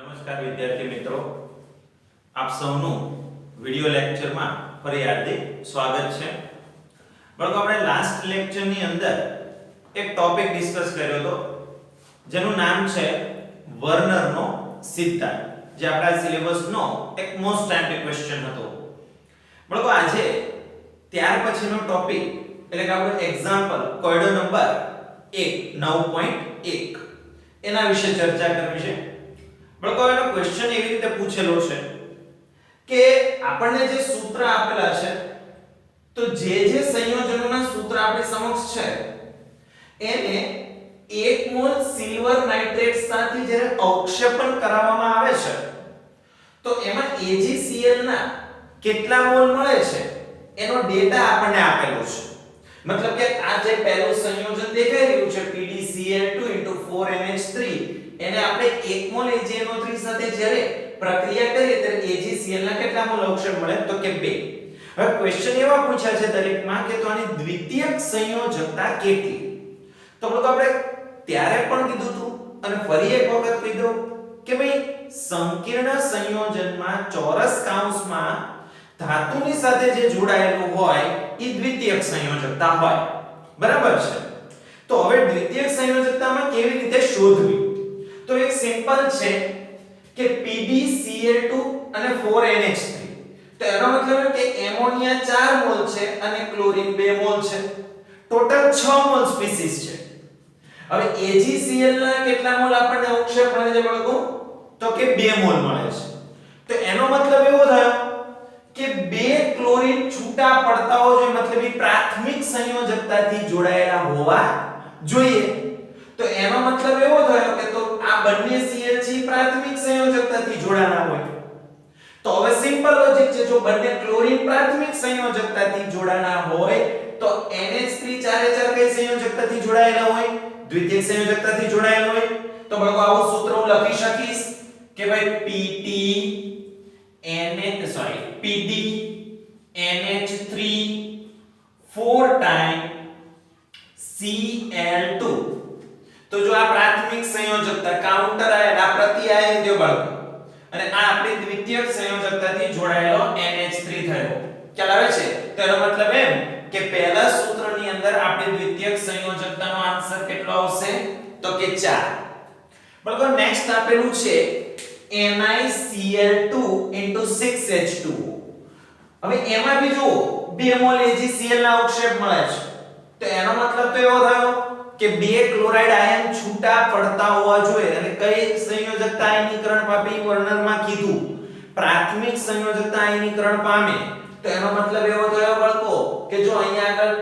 નમસ્કાર વિદ્યાર્થી મિત્રો, આપ સૌનું વિડિયો લેક્ચરમાં ફરી હાર્દિક સ્વાગત છે. બાળકો, આપણે લાસ્ટ લેક્ચરની અંદર એક ટોપિક ડિસ્કસ કર્યો હતો જેનું નામ છે વર્નરનો સિદ્ધાંત, જે આપણા સિલેબસનો એક મોસ્ટ ટાઈમ્ડ ક્વેશ્ચન હતો. બાળકો, આજે ત્યાર પછીનો ટોપિક એટલે કે આપણો એક્ઝામ્પલ કોયડો નંબર 1 9.1 એના વિશે ચર્ચા કરવી છે. બાળકો, એનો ક્વેશ્ચન એવી રીતે પૂછેલો છે કે આપણને જે સૂત્ર આપેલા છે, તો જે સંયોજનોના સૂત્ર આપણી સમક્ષ છે એને 1 મોલ સિલ્વર નાઇટ્રેટ સાથે જ્યારે અવક્ષેપણ કરાવવામાં આવે છે તો એમાં AgCl ના કેટલા મોલ મળે છે એનો ડેટા આપણને આપેલો છે. મતલબ કે આ જે પહેલું સંયોજન દેખાઈ રહ્યું છે PdCl2 4NH3, એને આપણે 1 મોલ AgNO3 સાથે જ્યારે પ્રક્રિયા કરીએ ત્યારે AgCl ના કેટલા મોલ અવક્ષેપ મળે તો કે 2. હવે ક્વેશ્ચન એવા પૂછ્યા છે દરેકમાં કે તો આની દ્વિતીયક સંયોજકતા કેટલી. તો આપણે ત્યારે પણ કીધું હતું અને ફરી એક વખત કહી દઉં કે ભાઈ સંકીર્ણ સંયોજનમાં ચોરસ કૌંસમાં ધાતુની સાથે જે જોડાયેલું હોય એ દ્વિતીયક સંયોજકતા હોય. બરાબર છે. તો હવે દ્વિતીયક સંયોજકતામાં કેવી રીતે શોધવી? તો એક સિમ્પલ છે કે PbCl2 અને 4NH3. તો એનો મતલબ કે એમોનિયા 4 મોલ છે અને ક્લોરીન 2 મોલ છે. ટોટલ 6 મોલ સ્પીસીસ છે. હવે AgCl ના કેટલા મોલ આપણને અવક્ષેપ મળે છે બાળકો? તો કે 2 મોલ મળે છે. તો એનો મતલબ એવો થયો કે 2 ક્લોરીન છૂટા પડતા હોય, મતલબ એ પ્રાથમિક સંયોજકતાથી જોડાયેલા હોવા જોઈએ. તો એનો મતલબ એવો થયો કે તો આ બંને Cl છે પ્રાથમિક સંયોજકતાથી જોડાના હોય. તો હવે સિમ્પલ લોજિક છે, જો બંને ક્લોરીન પ્રાથમિક સંયોજકતાથી જોડાના હોય તો NH3 ચારે ચાર કઈ સંયોજકતાથી જોડાયેલા હોય? દ્વિતીયક સંયોજકતાથી જોડાયેલા હોય. તો બાળકો આવું સૂત્ર હું લખી શકીશ કે ભાઈ PD NH3 4 ટાઈમ Cl2. તો જો આ પ્રાથમિક સંયોજકતા કાઉન્ટર આયન, આ પ્રતિ આયન થયો બાળકો, અને આ આપણી દ્વિતીયક સંયોજકતાથી જોડાયેલો NH3 થયો. ખ્યાલ આવે છે? તો એનો મતલબ એમ કે પહેલા સૂત્રની અંદર આપણી દ્વિતીયક સંયોજકતાનો આન્સર કેટલો આવશે? તો કે 4. બાળકો, નેક્સ્ટ આપેલું છે NiCl2 6H2. હવે એમાં બી જો 2 મોલ AgCl ના અવક્ષેપ મળે છે. તો એનો મતલબ તો એવો થયો કે 2 ક્લોરાઇડ આયન છૂટા પડતા હોવા જોઈએ. અને કઈ સંયોજકતા આયનીકરણ પામે? વર્ણનમાં કીધું પ્રાથમિક સંયોજકતા આયનીકરણ પામે. તો એનો મતલબ એવો થયો બાળકો કે જો અહીંયા આગળ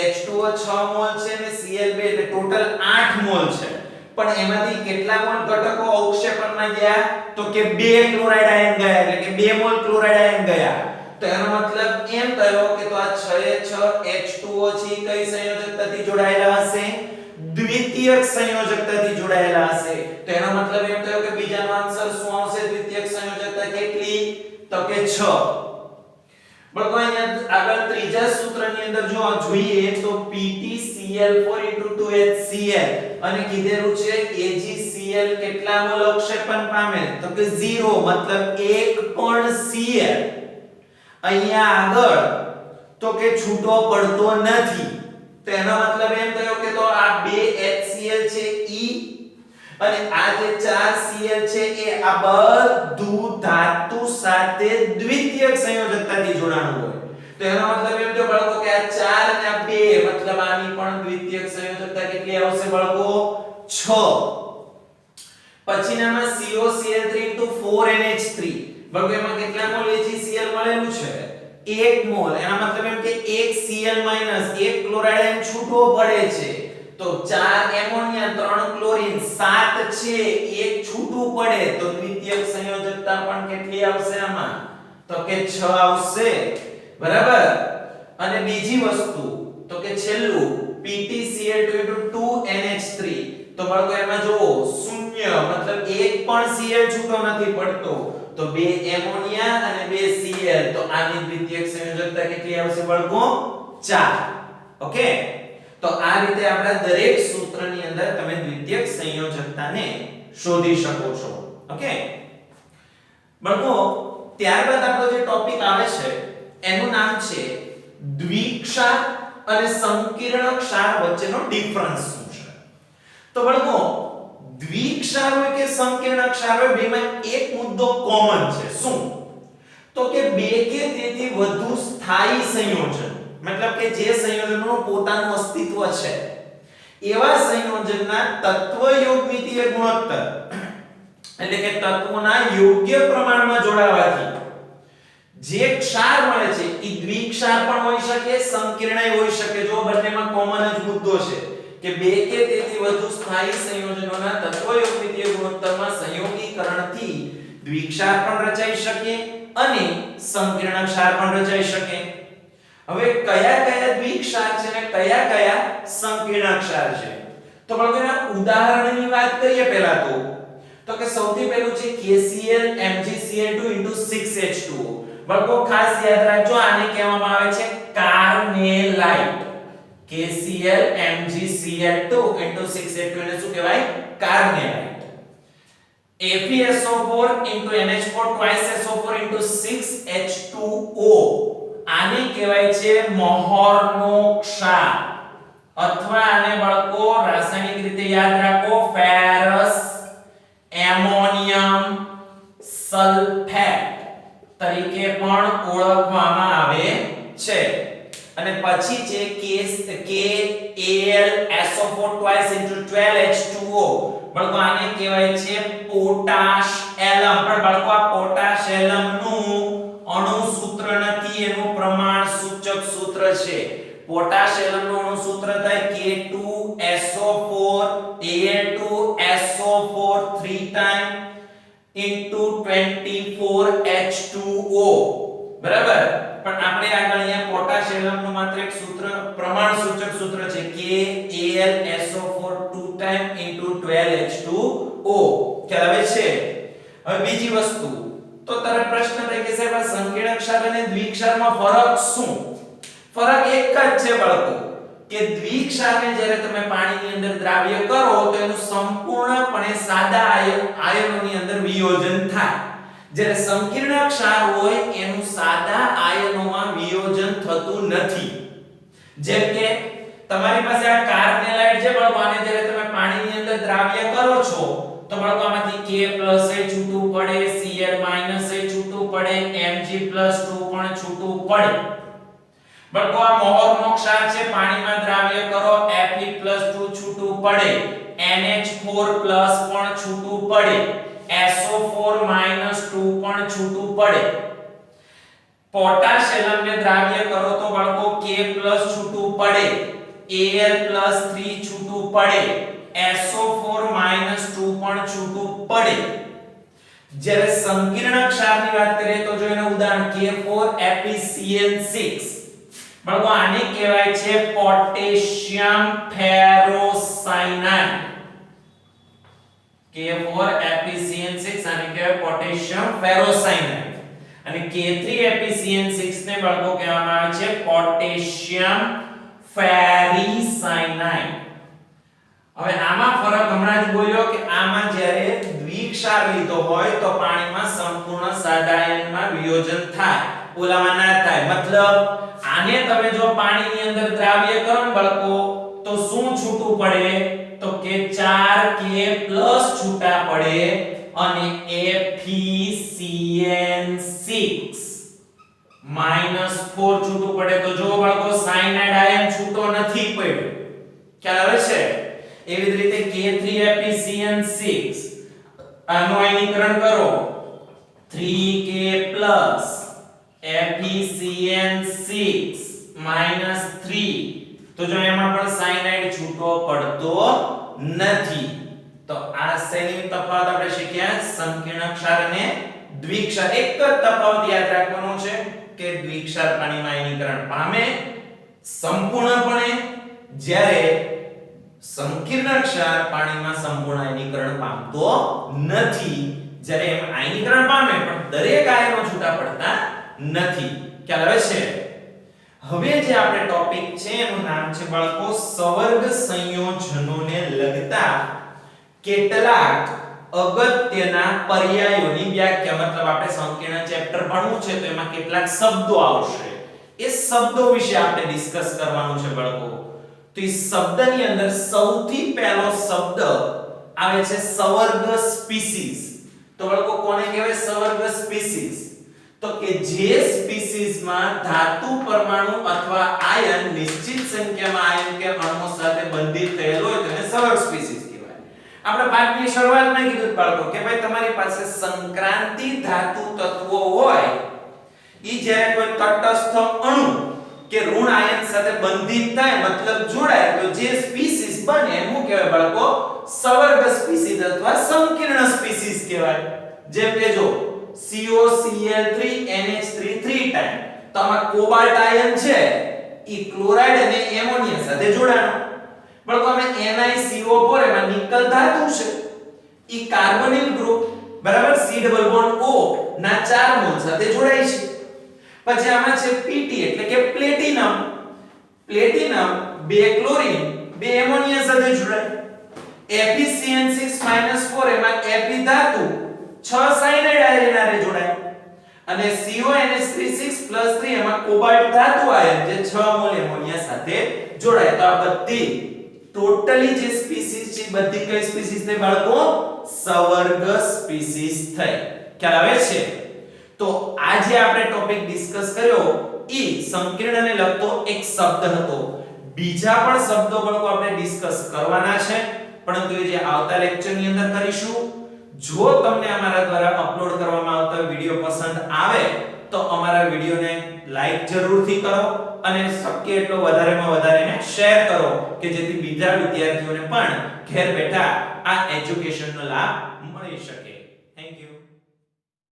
H2O 6 મોલ છે અને Cl2 એટલે ટોટલ 8 મોલ છે, પણ એમાંથી કેટલા મોલ ઘટકો અવક્ષેપણમાં ગયા? તો કે 2 ક્લોરાઇડ આયન ગયા, એટલે કે 2 મોલ ક્લોરાઇડ આયન ગયા. તો એનો મતલબ એમ થયો કે તો આ 6 H2O છે કઈ સંયોજકતાથી જોડાયેલા હશે? દ્વિતીયક સંયોજકતાથી જોડાયેલા હશે. તો એનો મતલબ એમ થયો કે બીજાનો આન્સર શું આવશે? દ્વિતીયક સંયોજકતા કેટલી? તો કે 6. બાળકો, અહીંયા આગળ ત્રીજા સૂત્રની અંદર જો જોઈએ તો PtCl4 2HCl અને કીધેલું છે AgCl કેટલા મોલ અવક્ષેપણ પામે? તો કે 0, મતલબ એક પણ Cl અહીંયા આગળ તો કે છૂટો પડતો નથી. તો એનો મતલબ એમ થયો કે તો આ 2 HCl છે E અને આ જે 4 Cl છે એ આ બધું ધાતુ સાથે દ્વિતીયક સંયોજકતાથી જોડાણું હોય. તો એનો મતલબ એમ થયો બાળકો કે આ 4 અને આ 2 મતલબ આની પણ દ્વિતીયક સંયોજકતા કેટલી આવશે બાળકો? 6. પછીનામાં COCl3 4NH3. બાળકો, એમાં કેટલા મોલ AgCl મળેલું છે? 1 મોલ. એનો મતલબ એમ કે 1 Cl માઈનસ 1 ક્લોરાઇડ આયન છૂટો પડે છે. તો 4 એમોનિયા 3 ક્લોરીન 7 છે, 1 છૂટું પડે તો દ્વિતીયક સંયોજકતા પણ કેટલી આવશે આમાં? તો કે 6 આવશે. બરાબર. અને બીજી વસ્તુ તો કે છેલ્લું PtCl2 2NH3. તો બાળકો એમાં જો શૂન્ય, મતલબ એક પણ Cl છૂટો નથી પડતો. તો 2 એમોનિયા અને 2 Cl, તો આની દ્વિતીયક સંયોજકતા કેટલી આવશે બાળકો? 4. ઓકે. તો આ રીતે આપણા દરેક સૂત્રની અંદર તમે દ્વિતીયક સંયોજકતાને શોધી શકો છો. ઓકે બાળકો ત્યારબાદ આપણો જે ટોપિક આવે છે એનું નામ છે દ્વિક્ષાર અને સંકીર્ણ ક્ષાર વચ્ચેનો ડિફરન્સ શું છે. તો બાળકો દ્વિક્ષાર હોય કે સંકીર્ણ ક્ષાર હોય બેમાં એક મુદ્દો કોમન છે. શું? તો કે બે કે તેથી વધુ સ્થાયી સંયોજન, મતલબ કે જે સંયોજનનું પોતાનું અસ્તિત્વ છે એવા સંયોજનના તત્વયોગમિતીય ગુણોત્તર એટલે કે તત્વોના યોગ્ય પ્રમાણમાં જોડાવાથી જે ક્ષાર મળે છે એ દ્વિક્ષાર પણ હોઈ શકે, સંકીર્ણય હોઈ શકે. જો બંનેમાં કોમન જ મુદ્દો છે કે બે કે તેથી વધુ સ્થાયી સંયોજનોના તત્વયોગમિતીય ગુણોત્તરમાં સંયોગીકરણથી દ્વિક્ષાર પણ રચાઈ શકે અને સંકીર્ણ ક્ષાર પણ રચાઈ શકે. હવે કયા કયા દ્વિક્ષાર છે અને કયા કયા સંકીર્ણ ક્ષાર છે તો બાળકોના ઉદાહરણની વાત કરીએ પહેલા તો કે સૌથી પહેલું છે KCl MgCl2 6H2O. બાળકો ખાસ યાદ રાખજો આને કહેવામાં આવે છે કાર્નેલાઇટ. KCl MgCl2 6H2 એને શું કહેવાય? કાર્નેલાઇટ. FeSO4 NH4 twice SO4 6H2O આને કહેવાય છે મહોરનો ક્ષાર અથવા આને બાળકો રાસાયણિક રીતે યાદ રાખો ફેરસ એમોનિયમ સલ્ફેટ તરીકે પણ ઓળખવામાં આવે છે. અને પછી છે KAlSO4 twice 12H2O. બાળકો આને કહેવાય છે પોટાશ એલમ. પણ બાળકો આ પોટાશ એલમ નું અણુ સૂત્ર નથી, એનું પ્રમાણ સૂચક સૂત્ર છે. પોટાશ એલમ નું અણુ સૂત્ર થાય K2SO4 Al2SO4 3 time into 24H2O. બરાબર. પણ આપણે આગળ અહીંયા પોટાશ એલમ નું માત્ર એક સૂત્ર પ્રમાણ સૂચક સૂત્ર છે KAlSO4 2 time into 12H2O. ખ્યાલ આવે છે? હવે બીજી વસ્તુ તો તરત પ્રશ્ન થાય કે સાહેબ આ સંકીર્ણ ક્ષાર અને દ્વિક્ષારમાં ફરક શું? ફરક એક જ છે બાળકો કે દ્વિક્ષારને જ્યારે તમે પાણીની અંદર દ્રાવ્ય કરો તો એનું સંપૂર્ણપણે સાદા આયનોની અંદર વિયોજન થાય. જ્યારે સંકીર્ણ ક્ષાર હોય એનું સાદા આયનોમાં વિયોજન થતું નથી. જેમ કે તમારી પાસે આ કાર્નેલાઇટ છે બાળકો, આને જ્યારે તમે પાણીની અંદર દ્રાવ્ય કરો છો તો બાળકો આમાંથી K+ એ છૂટું પડે, Cl- એ છૂટું પડે, Mg+2 પણ છૂટું પડે. બાળકો આ મોહરનો ક્ષાર છે, પાણીમાં દ્રાવ્ય કરો Fe+2 છૂટું પડે, NH4+ પણ છૂટું પડે, SO4- પણ છૂટું પડે. પોટાશ એલમને દ્રાવ્ય કરો તો બાળકો K+ છૂટું પડે, Al+3 છૂટું પડે, SO4- પણ છૂટું પડે. જ્યારે સંકીર્ણ ક્ષારની વાત કરીએ તો જો એનું ઉદાહરણ K4FeCl6. બાળકો આને કહેવાય છે પોટેશિયમ ફેરોસાયનાઇડ. K4FeCl6 આને કહેવાય પોટેશિયમ ફેરોસાયનાઇડ અને K3FeCl6 ને બાળકો કહેવામાં આવે છે પોટેશિયમ ફેરીસાયનાઇડ. હવે આમાં ફરક હમણાં જ બોલ્યો કે આમાં જ્યારે દ્વિક્ષાર લીધો હોય તો પાણીમાં સંપૂર્ણ સાદા આયનમાં વિયોજન થાય, ઓલામાં ના થાય. મતલબ આને તમે જો પાણીની અંદર દ્રાવ્ય કરો ને બાળકો તો શું છૂટું પડે તો કે 4K+ છૂટા પડે અને FeCN6- 4 છૂટું પડે. તો જો બાળકો સાયનાઇડ આયન છૂટો નથી પડ્યો. ખ્યાલ આવે છે? એવી જ રીતે K3FeCN6 આનું આયનીકરણ કરો 3K+ FeCN6- 3 તો જો એમાં પણ સાયનાઇડ છૂટો પડતો નથી. તો આ શેની તફાવત આપણે શીખ્યા? સંકીર્ણ ક્ષાર અને દ્વિક્ષાર. એક જ તફાવત યાદ રાખવાનો છે કે દ્વિક્ષાર પાણીમાં આયનીકરણ પામે સંપૂર્ણપણે, જ્યારે સંકીર્ણ ક્ષાર પાણીમાં સંપૂર્ણ આયનીકરણ પામતો નથી. જ્યારે એમ આયનીકરણ પામે પણ દરેક આયનો છૂટા પડતા નથી. ખ્યાલ આવે છે? હવે જે આપણે ટોપિક છે એનું નામ છે બાળકો સવર્ગ સંયોજનોને લગતા કેટલાક અગત્યના પર્યાયોની વ્યાખ્યા, મતલબ આપણે સંકીર્ણ ચેપ્ટર ભણવું છે તો એમાં કેટલાક શબ્દો આવશે, એ શબ્દો વિશે આપણે ડિસ્કસ કરવાનું છે બાળકો. તો એ શબ્દની અંદર સૌથી પહેલો શબ્દ આવે છે સવર્ગ સ્પીસીસ. તો બાળકો કોને કહેવાય સવર્ગ સ્પીસીસ? તો કે જે સ્પીસીસમાં ધાતુ પરમાણુ અથવા આયન નિશ્ચિત સંખ્યામાં આયન કે અણુઓ સાથે બંધિત થયેલ હોય તેને સવર્ગ સ્પીસીસ કહેવાય. આપણે પાઠની શરૂઆતમાં કીધું બાળકો કે ભાઈ તમારી પાસે સંક્રાંતિ ધાતુ તત્વો હોય, ઈ જ્યારે કોઈ તટસ્થ અણુ કે ઋણ આયન સાથે બંધિત થાય મતલબ જોડાય તો જે સ્પીસીસ બને એનું કહેવાય બાળકો સવર્ગ સ્પીસીસ અથવા સંકીર્ણ સ્પીસીસ કહેવાય. જેમ કે જો COCl3NH3 3 ટાઈમ તો આમાં કોબાલ્ટ આયન છે ઈ ક્લોરાઇડ અને એમોનિયા સાથે જોડાણો. બાળકો અમે NiCO4 એમાં નિકલ ધાતુ છે ઈ કાર્બોનિલ ગ્રુપ બરાબર C ડબલ બોન્ડ O ના 4 મોલ સાથે જોડાય છે. પછી આમાં છે Pt એટલે કે પ્લેટિનમ. પ્લેટિનમ 2 ક્લોરીન 2 એમોનિયા સાથે જોડાય. FeCN6-4 એમાં Fe ધાતુ 6 સાયનાઇડ આયન આરે જોડાય. અને CONH3 એમાં કોબાલ્ટ ધાતુ આયન જે 6 મોલ એમોનિયા સાથે જોડાય. તો આ બધી ટોટલી જે સ્પીસીસ છે બધી કઈ સ્પીસીસ થઈ બાળકો? સવર્ગ સ્પીસીસ થઈ. ખ્યાલ આવે છે? તો આજે આપણે ટોપિક ડિસ્કસ કર્યો ઈ સંકીર્ણને લગતો એક શબ્દ હતો. બીજા પણ શબ્દો બાળકો આપણે ડિસ્કસ કરવાના છે, પરંતુ એ જે આવતા લેક્ચરની અંદર કરીશું. જો તમને અમારા દ્વારા અપલોડ કરવામાં આવતા વિડિયો પસંદ આવે તો અમારા વિડિયોને લાઈક જરૂરથી કરો અને શક્ય એટલો વધારેમાં વધારે શેર કરો કે જેથી બીજા વિદ્યાર્થીઓને પણ ઘેર બેઠા આ એજ્યુકેશનનો લાભ મળી શકે.